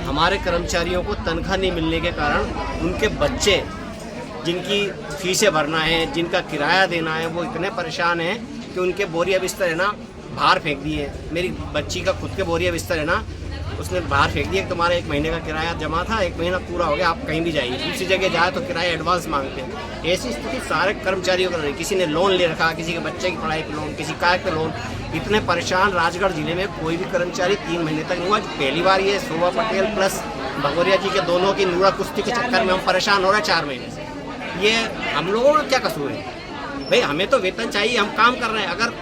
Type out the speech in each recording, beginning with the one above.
हमारे कर्मचारियों को तनख्वाह नहीं मिलने के कारण उनके बच्चे जिनकी फीसें भरना है, जिनका किराया देना है, वो इतने परेशान हैं कि उनके बोरिया बिस्तर है ना बाहर फेंक दिए। मेरी बच्ची का खुद के बोरिया बिस्तर है ना उसने बाहर फेंक दिया कि तुम्हारा 1 महीने का किराया जमा था, 1 महीना पूरा हो गया, आप कहीं भी जाइए। दूसरी जगह जाए तो किराया एडवांस मांगते हैं। ऐसी स्थिति सारे कर्मचारियों को रही। किसी ने लोन ले रखा, किसी के बच्चे की पढ़ाई पे लोन, किसी कार पे लोन। इतने परेशान राजगढ़ जिले में कोई भी कर्मचारी 3 महीने तक नहीं हुआ। पहली बार ये शोभा पटेल प्लस भगोरिया जी के दोनों की नूरा कुश्ती के चक्कर में हम परेशान हो रहे हैं 4 महीने से। ये हम लोगों का क्या कसूर है भाई? हमें तो वेतन चाहिए, हम काम कर रहे हैं। अगर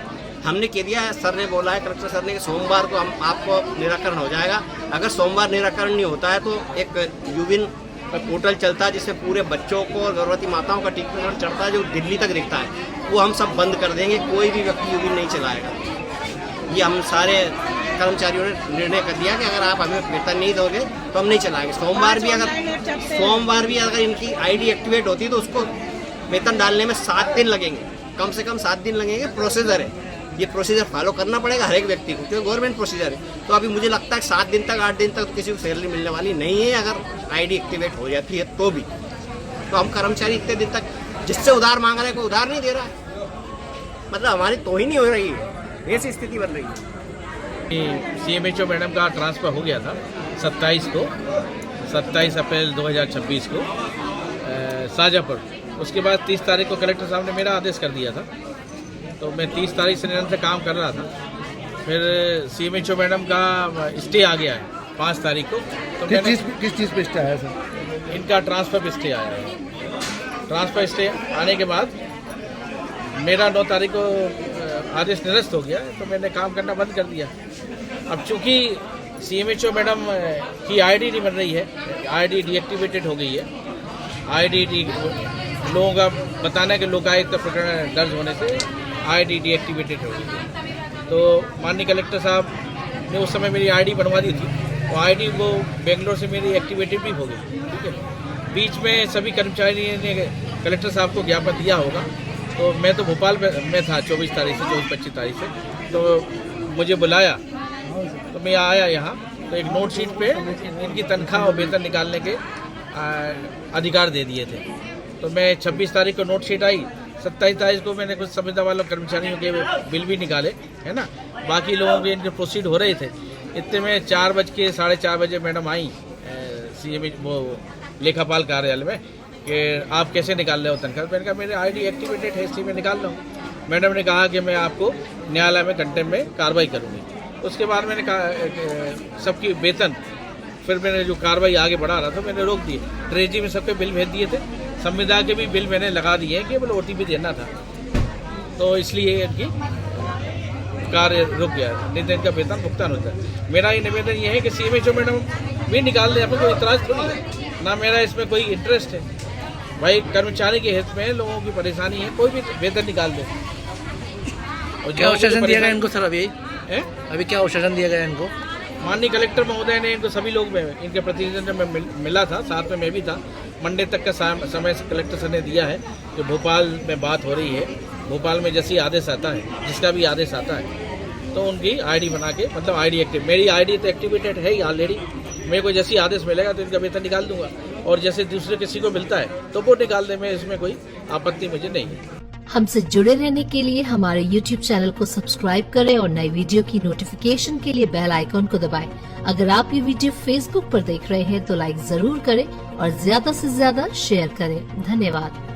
हमने कह दिया है, सर ने बोला है, कलेक्टर सर ने, कि सोमवार को हम आपको निराकरण हो जाएगा। अगर सोमवार निराकरण नहीं होता है तो एक यूविन पोर्टल चलता है जिससे पूरे बच्चों को और गर्भवती माताओं का टीकाकरण चढ़ता है जो दिल्ली तक दिखता है, वो हम सब बंद कर देंगे। कोई भी व्यक्ति यूविन नहीं चलाएगा। ये हम सारे कर्मचारियों ने निर्णय कर दिया कि अगर आप हमें वेतन नहीं दोगे तो हम नहीं चलाएंगे। सोमवार भी अगर इनकी आईडी एक्टिवेट होती है तो उसको वेतन डालने में 7 दिन लगेंगे, कम से कम 7 दिन लगेंगे। प्रोसीजर है, ये प्रोसीजर फॉलो करना पड़ेगा हर एक व्यक्ति को, क्योंकि गवर्नमेंट प्रोसीजर है। तो अभी मुझे लगता है 7 दिन तक 8 दिन तक तो किसी को सैलरी मिलने वाली नहीं है अगर आईडी एक्टिवेट हो जाती है तो भी। तो हम कर्मचारी इतने दिन तक जिससे उधार मांग रहे हैं कोई उधार नहीं दे रहा है, मतलब हमारी तौहीन हो रही है। ऐसी स्थिति बन रही है। CMHO मैडम का ट्रांसफ़र हो गया था 27 अप्रैल 2026 को शाहजहाँपुर। उसके बाद 30 तारीख को कलेक्टर साहब ने मेरा आदेश कर दिया था, तो मैं 30 तारीख से निरंतर काम कर रहा था। फिर CMHO मैडम का स्टे आ गया है 5 तारीख को। तो किस चीज़ पे स्टे आया सर? इनका ट्रांसफ़र पे स्टे आया है। ट्रांसफ़र स्टे आने के बाद मेरा 9 तारीख को आदेश निरस्त हो गया, तो मैंने काम करना बंद कर दिया। अब चूँकि CMHO मैडम की आईडी नहीं बन रही है, आईडी डीएक्टिवेटेड हो गई है। आईडी लोगों का बताना कि लोकायुक्त प्रकरण दर्ज होने से आईडी डीएक्टिवेटेड हो गई है। तो माननीय कलेक्टर साहब ने उस समय मेरी आईडी बनवा दी थी, और आईडी वो बेंगलोर से मेरी एक्टिवेटेड भी हो गई। ठीक है, बीच में सभी कर्मचारियों ने कलेक्टर साहब को ज्ञापन दिया होगा। तो मैं तो भोपाल में था 24 तारीख से 24-25 तारीख से, तो मुझे बुलाया तो मैं आया यहाँ। तो एक नोट शीट पे इनकी तनख्वाह और वेतन निकालने के अधिकार दे दिए थे। तो मैं 26 तारीख को नोट शीट आई, 27 तारीख को मैंने कुछ संविदा वालों कर्मचारियों के बिल भी निकाले, है ना। बाकी लोगों के इनके प्रोसीड हो रहे थे। इतने में 4 बज के 4:30 बजे मैडम आई CM वो लेखापाल कार्यालय में कि आप कैसे निकाल रहे हो तनख्वाह। मैंने कहा मेरे आईडी एक्टिवेटेड है, इसी में निकाल रहा हूँ। मैडम ने कहा कि मैं आपको न्यायालय में कंटेम्प्ट में कार्रवाई करूँगी। उसके बाद मैंने कहा सबकी वेतन, फिर मैंने जो कार्रवाई आगे बढ़ा रहा था मैंने रोक दिए। ट्रेजरी में सबके बिल भेज दिए थे, संविदा के भी बिल मैंने लगा दिए हैं, केवल OTP देना था। तो इसलिए इनकी कार्य रुक गया, नहीं तो इनका वेतन भुगतान होता है। मेरा ये निवेदन ये है कि CMHO मैडम भी निकाल दे, अपने कोई इतराज़ थोड़ी है ना, मेरा इसमें कोई इंटरेस्ट है। भाई कर्मचारी के हित में लोगों की परेशानी है, कोई भी वेतन निकाल दे। और क्या आश्वासन दिया गया इनको सर? अभी क्या आश्वासन दिया गया इनको? माननीय कलेक्टर महोदय ने इनको सभी लोग में इनके प्रतिनिधियों में मिला था, साथ में मैं भी था। मंडे तक का समय कलेक्टर सर ने दिया है कि भोपाल में बात हो रही है। भोपाल में जैसी आदेश आता है, जिसका भी आदेश आता है, तो उनकी आईडी बना के, मतलब आईडी एक्टिव, मेरी आईडी तो एक्टिवेटेड है ही ऑलरेडी। मेरे को जैसी आदेश मिलेगा तो इनका वेतन निकाल दूंगा, और जैसे दूसरे किसी को मिलता है तो वो निकाल दे, में इसमें कोई आपत्ति मुझे नहीं है। हमसे जुड़े रहने के लिए हमारे YouTube चैनल को सब्सक्राइब करें और नई वीडियो की नोटिफिकेशन के लिए बेल आइकॉन को दबाएं। अगर आप ये वीडियो Facebook पर देख रहे हैं तो लाइक जरूर करें और ज्यादा से ज्यादा शेयर करें। धन्यवाद।